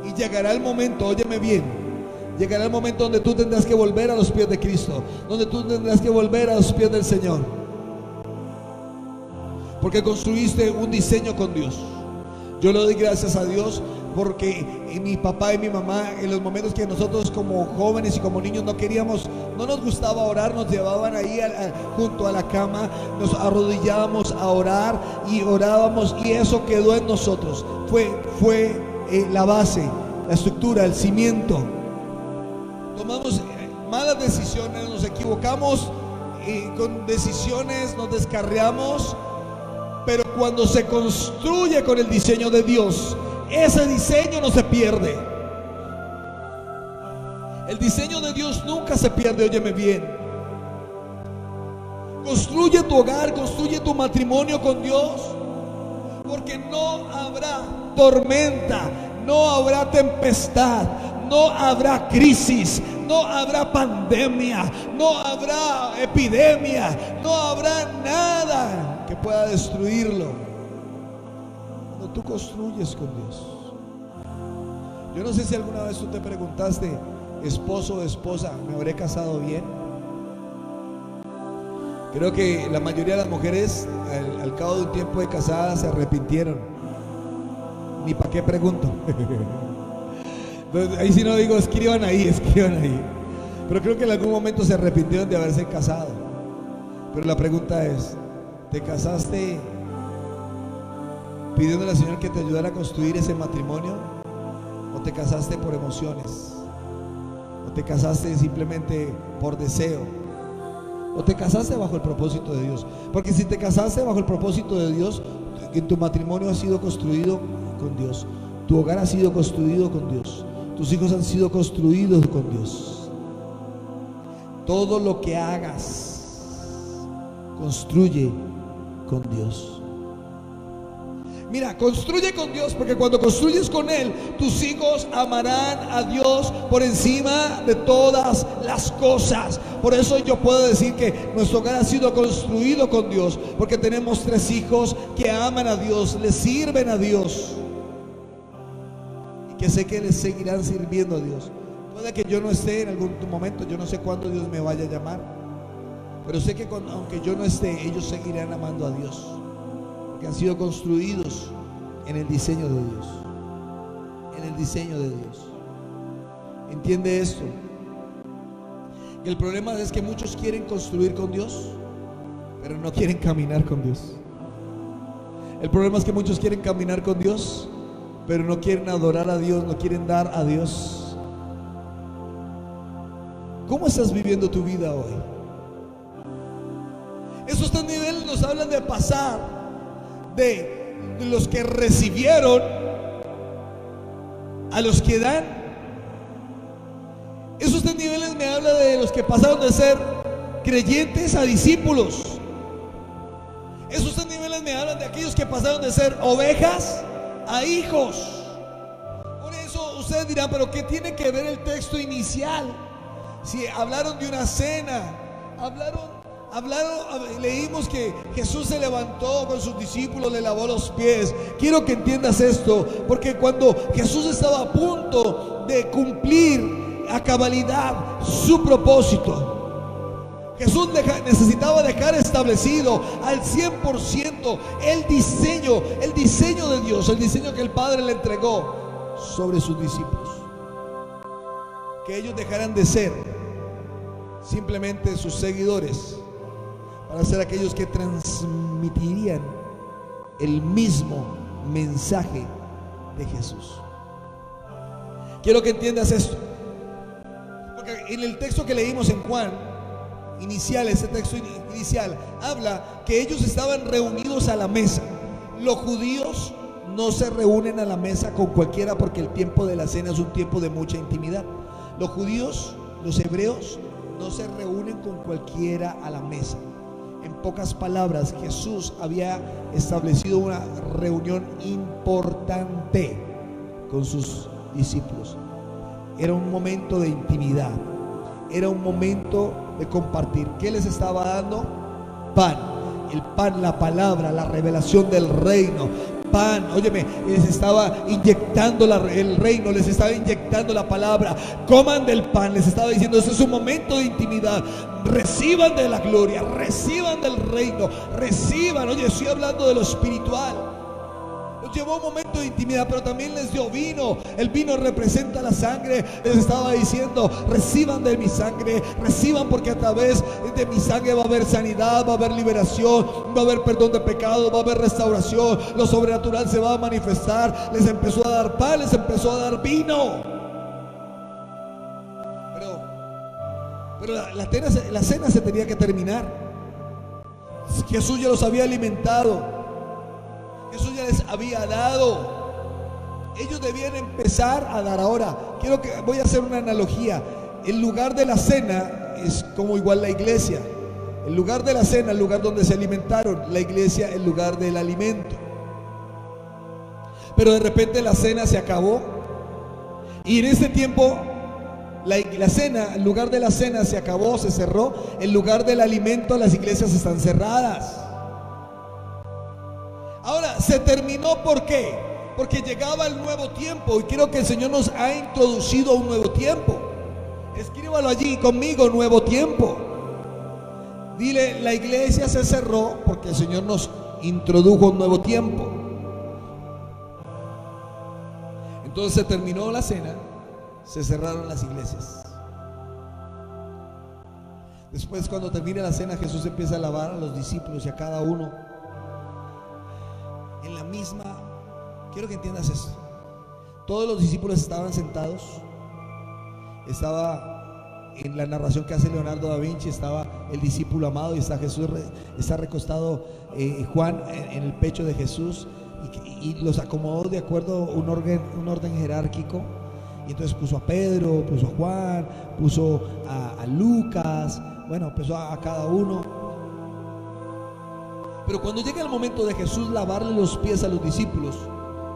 Y llegará el momento, óyeme bien, llegará el momento donde tú tendrás que volver a los pies de Cristo, donde tú tendrás que volver a los pies del Señor, porque construiste un diseño con Dios. Yo le doy gracias a Dios porque mi papá y mi mamá, en los momentos que nosotros como jóvenes y como niños no nos gustaba orar, nos llevaban ahí junto a la cama, nos arrodillábamos a orar y orábamos, y eso quedó en nosotros. Fue la base, la estructura, el cimiento. Tomamos malas decisiones, nos equivocamos con decisiones, nos descarriamos. Pero cuando se construye con el diseño de Dios, ese diseño no se pierde. El diseño de Dios nunca se pierde, óyeme bien. Construye tu hogar, construye tu matrimonio con Dios, porque no habrá tormenta, no habrá tempestad, no habrá crisis, no habrá pandemia, no habrá epidemia, no habrá nada que pueda destruirlo cuando tú construyes con Dios. Yo no sé si alguna vez tú te preguntaste: esposo o esposa, ¿me habré casado bien? Creo que la mayoría de las mujeres al cabo de un tiempo de casadas se arrepintieron. Ni para qué pregunto. Entonces, ahí sí no digo, escriban ahí. Pero creo que en algún momento se arrepintieron de haberse casado. Pero la pregunta es: ¿te casaste pidiéndole al Señor que te ayudara a construir ese matrimonio? ¿O te casaste por emociones? ¿O te casaste simplemente por deseo? ¿O te casaste bajo el propósito de Dios? Porque si te casaste bajo el propósito de Dios, que tu matrimonio ha sido construido con Dios, tu hogar ha sido construido con Dios, tus hijos han sido construidos con Dios. Todo lo que hagas, construye con Dios. Mira, construye con Dios, porque cuando construyes con Él, tus hijos amarán a Dios por encima de todas las cosas. Por eso yo puedo decir que nuestro hogar ha sido construido con Dios, porque tenemos 3 hijos que aman a Dios, le sirven a Dios, y que sé que les seguirán sirviendo a Dios. Puede que yo no esté en algún momento, yo no sé cuándo Dios me vaya a llamar, pero sé que aunque yo no esté, ellos seguirán amando a Dios, que han sido construidos en el diseño de Dios. En el diseño de Dios. ¿Entiende esto? El problema es que muchos quieren construir con Dios, pero no quieren caminar con Dios. El problema es que muchos quieren caminar con Dios, pero no quieren adorar a Dios, no quieren dar a Dios. ¿Cómo estás viviendo tu vida hoy? Esos 3 niveles nos hablan de pasar de los que recibieron a los que dan. Esos 3 niveles me hablan de los que pasaron de ser creyentes a discípulos. Esos 3 niveles me hablan de aquellos que pasaron de ser ovejas a hijos. Por eso ustedes dirán: pero ¿qué tiene que ver el texto inicial? Si hablaron de una cena, hablaron Leímos que Jesús se levantó con sus discípulos, le lavó los pies. Quiero que entiendas esto, porque cuando Jesús estaba a punto de cumplir a cabalidad su propósito, Jesús necesitaba dejar establecido al 100% el diseño de Dios, el diseño que el Padre le entregó sobre sus discípulos. Que ellos dejaran de ser simplemente sus seguidores para ser aquellos que transmitirían el mismo mensaje de Jesús. Quiero que entiendas esto, porque en el texto que leímos en Juan inicial, ese texto inicial habla que ellos estaban reunidos a la mesa. Los judíos no se reúnen a la mesa con cualquiera, porque el tiempo de la cena es un tiempo de mucha intimidad. Los judíos, los hebreos, no se reúnen con cualquiera a la mesa. En pocas palabras, Jesús había establecido una reunión importante con sus discípulos. Era un momento de intimidad, era un momento de compartir. ¿Qué les estaba dando? Pan. El pan, la palabra, la revelación del reino. Pan, óyeme, les estaba inyectando el reino, les estaba inyectando la palabra. Coman del pan, les estaba diciendo, este es un momento de intimidad. Reciban de la gloria, reciban del reino, reciban. Oye, estoy hablando de lo espiritual. Los llevó a un momento de intimidad, pero también les dio vino. El vino representa la sangre. Les estaba diciendo, reciban de mi sangre, reciban, porque a través de mi sangre va a haber sanidad, va a haber liberación, va a haber perdón de pecados, va a haber restauración. Lo sobrenatural se va a manifestar. Les empezó a dar pan, les empezó a dar vino. Pero la cena se tenía que terminar. Jesús ya los había alimentado, Jesús ya les había dado. Ellos debían empezar a dar. Ahora, voy a hacer una analogía. El lugar de la cena es como igual la iglesia. El lugar de la cena, el lugar donde se alimentaron. La iglesia, el lugar del alimento. Pero de repente la cena se acabó. Y en ese tiempo la cena, el lugar de la cena se acabó, se cerró. El lugar del alimento, las iglesias están cerradas. Ahora, se terminó, ¿por qué? Porque llegaba el nuevo tiempo, y creo que el Señor nos ha introducido a un nuevo tiempo. Escríbalo allí conmigo, nuevo tiempo. Dile, la iglesia se cerró porque el Señor nos introdujo a un nuevo tiempo. Entonces se terminó la cena, se cerraron las iglesias. Después, cuando termina la cena, Jesús empieza a lavar a los discípulos y a cada uno en la misma. Quiero que entiendas esto. Todos los discípulos estaban sentados. Estaba en la narración que hace Leonardo da Vinci, estaba el discípulo amado y está Jesús, está recostado Juan en el pecho de Jesús, y los acomodó de acuerdo a un orden jerárquico. Y entonces puso a Pedro, puso a Juan, puso a Lucas, bueno, puso a cada uno. Pero cuando llega el momento de Jesús lavarle los pies a los discípulos,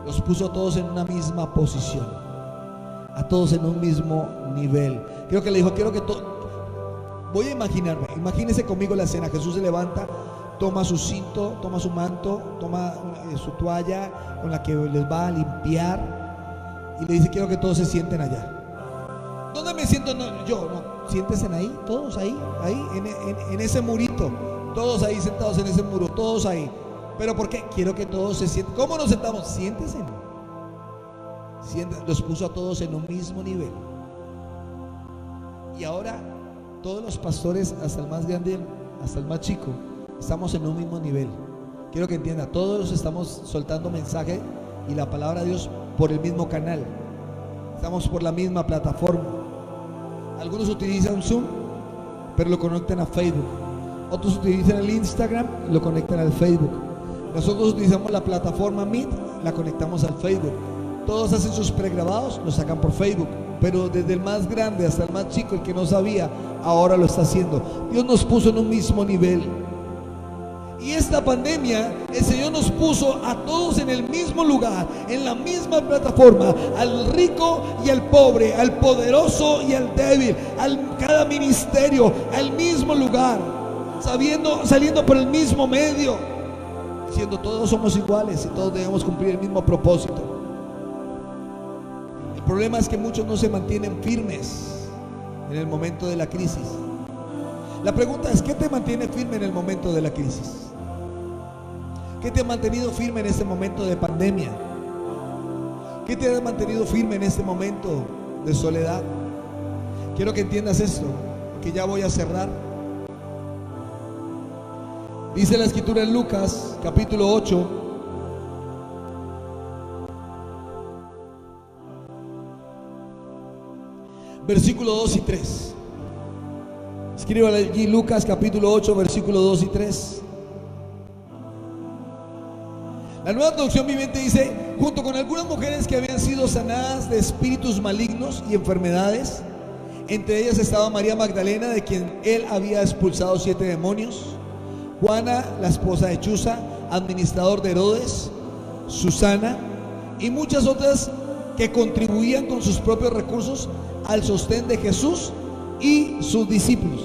los puso a todos en una misma posición, a todos en un mismo nivel. Creo que le dijo, voy a imaginarme, imagínense conmigo la escena. Jesús se levanta, toma su cinto, toma su manto, toma su toalla con la que les va a limpiar, y le dice, quiero que todos se sienten allá. ¿Dónde me siento? Yo, siéntense ahí, todos ahí en ese murito. Todos ahí sentados en ese muro, todos ahí. ¿Pero por qué? Quiero que todos se sienten. ¿Cómo nos sentamos? Siéntense. Los puso a todos en un mismo nivel. Y ahora todos los pastores, hasta el más grande, hasta el más chico, estamos en un mismo nivel. Quiero que entienda, todos estamos soltando mensaje y la palabra de Dios por el mismo canal. Estamos por la misma plataforma. Algunos utilizan Zoom, pero lo conectan a Facebook. Otros utilizan el Instagram y lo conectan al Facebook. Nosotros utilizamos la plataforma Meet, la conectamos al Facebook. Todos hacen sus pregrabados, los sacan por Facebook. Pero desde el más grande hasta el más chico, el que no sabía, ahora lo está haciendo. Dios nos puso en un mismo nivel. Y esta pandemia, el Señor nos puso a todos en el mismo lugar, en la misma plataforma, al rico y al pobre, al poderoso y al débil, cada ministerio, al mismo lugar. saliendo por el mismo medio, diciendo todos somos iguales y todos debemos cumplir el mismo propósito. El problema es que muchos no se mantienen firmes en el momento de la crisis. La pregunta es, ¿qué te mantiene firme en el momento de la crisis? ¿Qué te ha mantenido firme en este momento de pandemia? ¿Qué te ha mantenido firme en este momento de soledad? Quiero que entiendas esto, que ya voy a cerrar. Dice la escritura en Lucas capítulo 8, versículo 2 y 3. Escríbale allí, Lucas capítulo 8, versículo 2 y 3. La Nueva Traducción Viviente dice: junto con algunas mujeres que habían sido sanadas de espíritus malignos y enfermedades, entre ellas estaba María Magdalena, de quien él había expulsado 7 demonios, Juana, la esposa de Chuza, administrador de Herodes, Susana, y muchas otras que contribuían con sus propios recursos al sostén de Jesús y sus discípulos.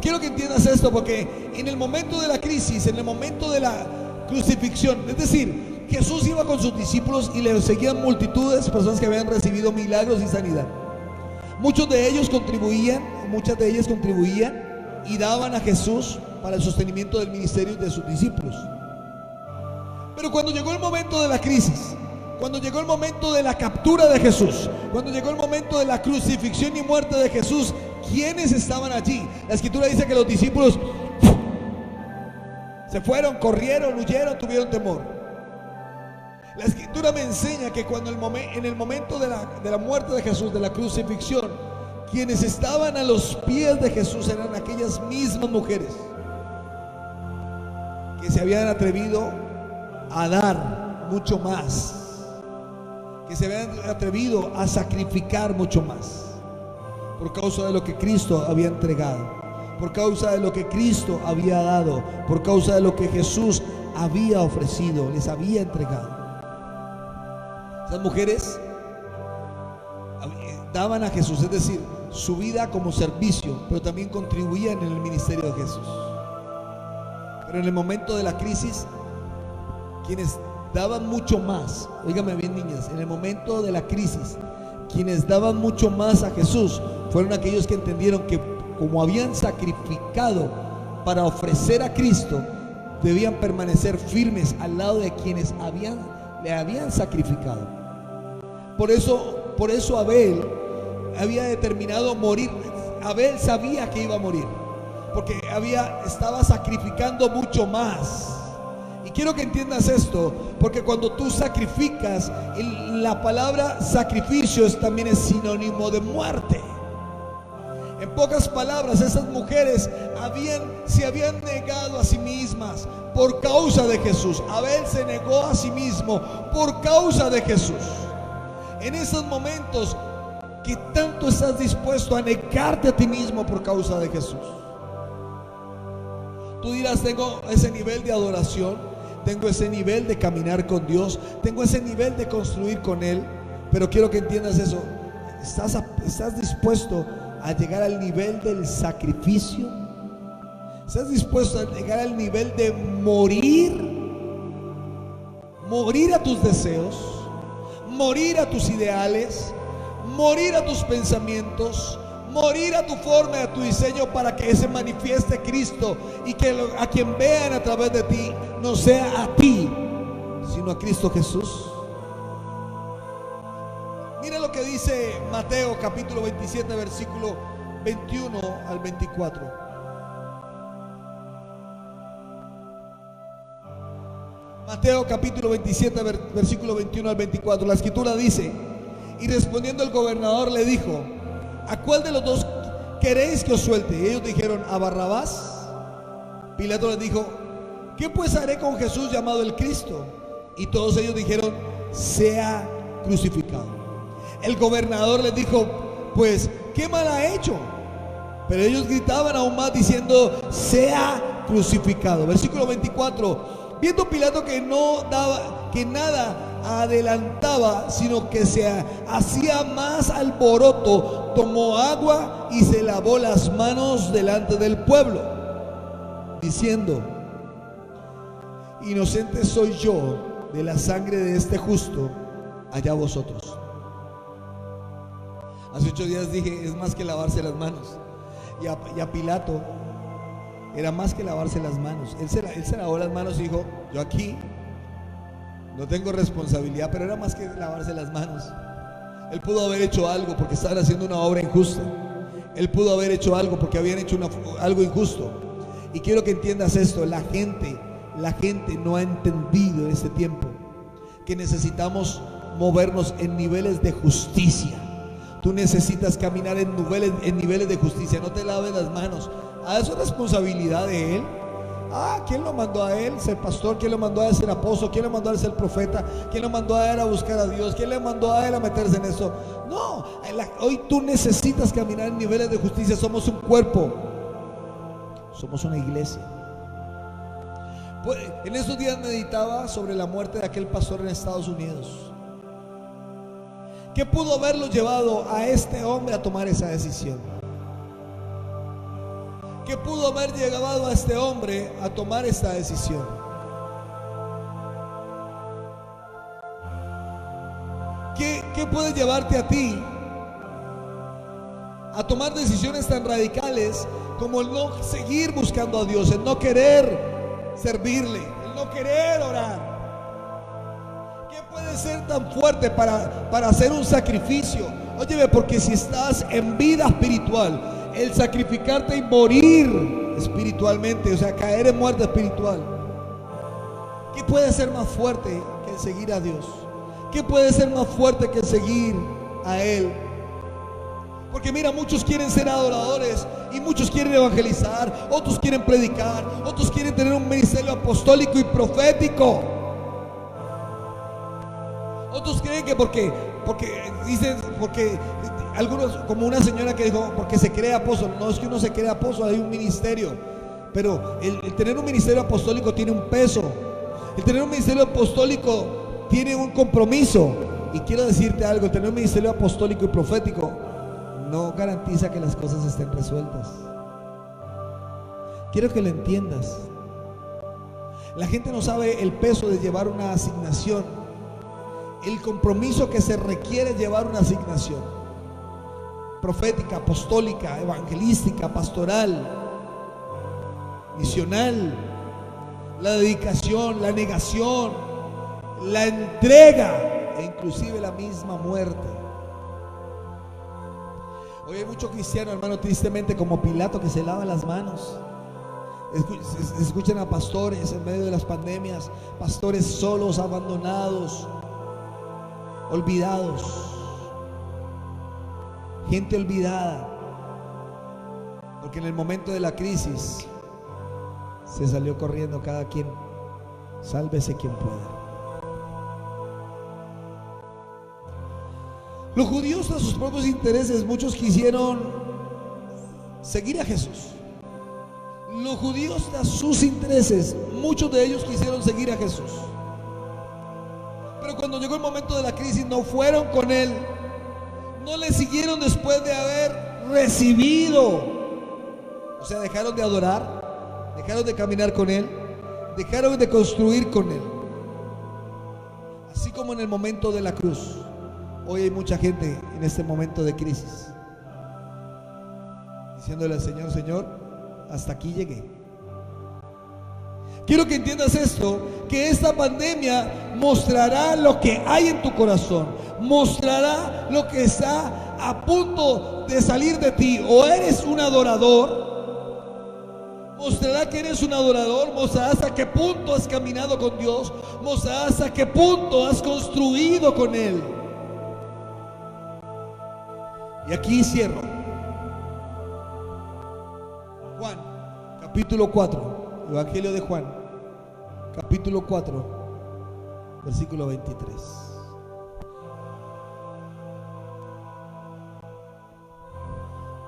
Quiero que entiendas esto, porque en el momento de la crisis, en el momento de la crucifixión, es decir, Jesús iba con sus discípulos y le seguían multitudes, personas que habían recibido milagros y sanidad. Muchas de ellas contribuían y daban a Jesús para el sostenimiento del ministerio de sus discípulos. Pero cuando llegó el momento de la crisis, cuando llegó el momento de la captura de Jesús, cuando llegó el momento de la crucifixión y muerte de Jesús, ¿quiénes estaban allí? La escritura dice que los discípulos se fueron, corrieron, huyeron, tuvieron temor. La escritura me enseña que cuando en el momento de la muerte de Jesús, de la crucifixión, quienes estaban a los pies de Jesús eran aquellas mismas mujeres que se habían atrevido a dar mucho más, que se habían atrevido a sacrificar mucho más por causa de lo que Cristo había entregado, por causa de lo que Cristo había dado, por causa de lo que Jesús había ofrecido, les había entregado. Esas mujeres daban a Jesús, es decir, su vida como servicio, pero también contribuían en el ministerio de Jesús. Pero en el momento de la crisis, quienes daban mucho más, óigame bien, niñas, en el momento de la crisis, quienes daban mucho más a Jesús fueron aquellos que entendieron que como habían sacrificado para ofrecer a Cristo, debían permanecer firmes al lado de quienes le habían sacrificado. Por eso Abel había determinado morir. Abel sabía que iba a morir, porque estaba sacrificando mucho más. Y quiero que entiendas esto, porque cuando tú sacrificas, la palabra sacrificio también es sinónimo de muerte. En pocas palabras, esas mujeres se habían negado a sí mismas por causa de Jesús. Abel se negó a sí mismo por causa de Jesús. En esos momentos, ¿qué tanto estás dispuesto a negarte a ti mismo por causa de Jesús? Tú dirás: tengo ese nivel de adoración, tengo ese nivel de caminar con Dios, tengo ese nivel de construir con Él. Pero quiero que entiendas eso. ¿Estás dispuesto a llegar al nivel del sacrificio? ¿Estás dispuesto a llegar al nivel de morir a tus deseos, morir a tus ideales, morir a tus pensamientos, morir a tu forma, a tu diseño, para que se manifieste Cristo y que a quien vean a través de ti no sea a ti, sino a Cristo Jesús? Mira lo que dice Mateo capítulo 27, versículo 21 al 24. Mateo capítulo 27, versículo 21 al 24. La escritura dice: y respondiendo el gobernador le dijo: ¿a cuál de los dos queréis que os suelte? Y ellos dijeron: a Barrabás. Pilato les dijo: ¿qué pues haré con Jesús llamado el Cristo? Y todos ellos dijeron: sea crucificado. El gobernador les dijo: pues, ¿qué mal ha hecho? Pero ellos gritaban aún más diciendo: sea crucificado. Versículo 24. Viendo Pilato que nada adelantaba, sino que se hacía más alboroto, tomó agua y se lavó las manos delante del pueblo, diciendo: inocente soy yo de la sangre de este justo, allá vosotros. Hace 8 días dije, es más que lavarse las manos. Y a Pilato era más que lavarse las manos. Él se lavó las manos y dijo: yo aquí no tengo responsabilidad, pero era más que lavarse las manos. Él pudo haber hecho algo porque estaban haciendo una obra injusta. Él pudo haber hecho algo porque habían hecho algo injusto. Y quiero que entiendas esto: la gente no ha entendido en este tiempo que necesitamos movernos en niveles de justicia. Tú necesitas caminar en niveles de justicia. No te laves las manos. Eso es responsabilidad de él. ¿Quién lo mandó a él ser pastor? ¿Quién lo mandó a él ser apóstol? ¿Quién lo mandó a él ser profeta? ¿Quién lo mandó a él a buscar a Dios? ¿Quién le mandó a él a meterse en eso? No, hoy tú necesitas caminar en niveles de justicia. Somos un cuerpo, somos una iglesia. Pues, en estos días meditaba sobre la muerte de aquel pastor en Estados Unidos. ¿Qué pudo haberlo llevado a este hombre a tomar esa decisión? ¿Qué pudo haber llevado a este hombre a tomar esta decisión? ¿Qué puede llevarte a ti a tomar decisiones tan radicales como el no seguir buscando a Dios, el no querer servirle, el no querer orar? ¿Qué puede ser tan fuerte para hacer un sacrificio? Óyeme, porque si estás en vida espiritual, el sacrificarte y morir espiritualmente, o sea, caer en muerte espiritual, ¿qué puede ser más fuerte que el seguir a Dios? ¿Qué puede ser más fuerte que el seguir a Él? Porque mira, muchos quieren ser adoradores y muchos quieren evangelizar, otros quieren predicar, otros quieren tener un ministerio apostólico y profético. Otros creen que porque algunos, como una señora que dijo, porque se cree apóstol. No es que uno se cree apóstol, hay un ministerio. Pero el tener un ministerio apostólico tiene un peso. El tener un ministerio apostólico tiene un compromiso. Y quiero decirte algo: el tener un ministerio apostólico y profético no garantiza que las cosas estén resueltas. Quiero que lo entiendas. La gente no sabe el peso de llevar una asignación, el compromiso que se requiere llevar una asignación profética, apostólica, evangelística, pastoral, misional. La dedicación, la negación, la entrega e inclusive la misma muerte. Hoy hay muchos cristianos, hermano, tristemente como Pilato, que se lavan las manos. Escuchan a pastores en medio de las pandemias, pastores solos, abandonados, olvidados, gente olvidada, porque en el momento de la crisis se salió corriendo cada quien. Sálvese quien pueda. Los judíos, a sus propios intereses, muchos quisieron seguir a Jesús. Los judíos, a sus intereses, muchos de ellos quisieron seguir a Jesús. Pero cuando llegó el momento de la crisis, no fueron con Él, no le siguieron después de haber recibido. O sea, dejaron de adorar, dejaron de caminar con Él, dejaron de construir con Él. Así como en el momento de la cruz, hoy hay mucha gente en este momento de crisis diciéndole al Señor: Señor, hasta aquí llegué. Quiero que entiendas esto, que esta pandemia mostrará lo que hay en tu corazón, mostrará lo que está a punto de salir de ti. O eres un adorador, mostrará que eres un adorador, mostrará hasta qué punto has caminado con Dios, mostrará hasta qué punto has construido con Él. Y aquí cierro. Juan, capítulo 4, Evangelio de Juan, capítulo 4, versículo 23.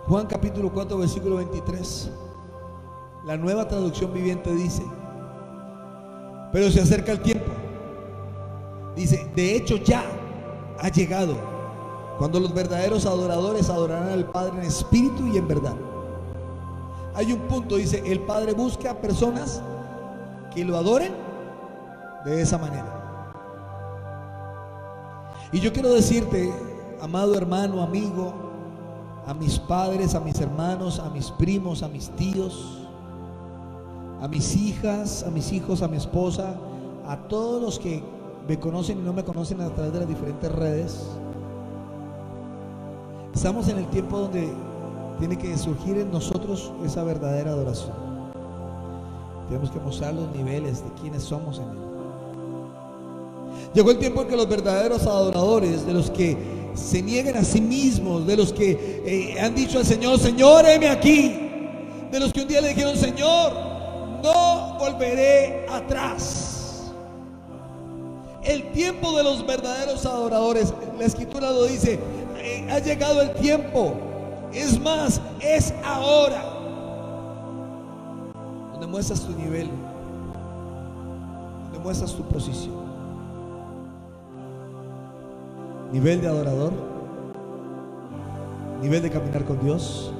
Juan capítulo 4, versículo 23. La Nueva Traducción Viviente dice: pero se acerca el tiempo, Dice, de hecho ya ha llegado cuando los verdaderos adoradores adorarán al Padre en espíritu y en verdad. Hay un punto, dice, el Padre busca personas que lo adoren de esa manera. Y yo quiero decirte, amado hermano, amigo, a mis padres, a mis hermanos, a mis primos, a mis tíos, a mis hijas, a mis hijos, a mi esposa, a todos los que me conocen y no me conocen a través de las diferentes redes. Estamos en el tiempo donde tiene que surgir en nosotros esa verdadera adoración. Tenemos que mostrar los niveles de quienes somos en Él. Llegó el tiempo en que los verdaderos adoradores, de los que se nieguen a sí mismos, de los que han dicho al Señor, Señor, heme aquí, de los que un día le dijeron, Señor, no volveré atrás. El tiempo de los verdaderos adoradores, la Escritura lo dice, ha llegado el tiempo. Es más, es ahora, donde muestras tu nivel, donde muestras tu posición. Nivel de adorador, nivel de caminar con Dios,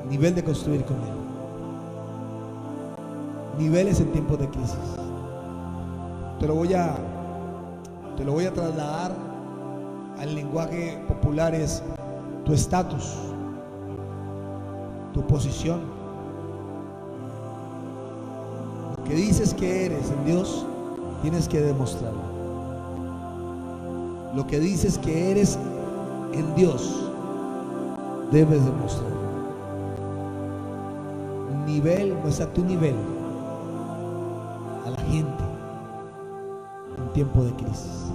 nivel de construir con Él. Niveles en tiempos de crisis. Te lo voy a trasladar al lenguaje popular. Es tu estatus, tu posición, lo que dices que eres en Dios, tienes que demostrarlo. Lo que dices que eres en Dios, debes demostrarlo. Nivel, muestra tu nivel a la gente en tiempo de crisis.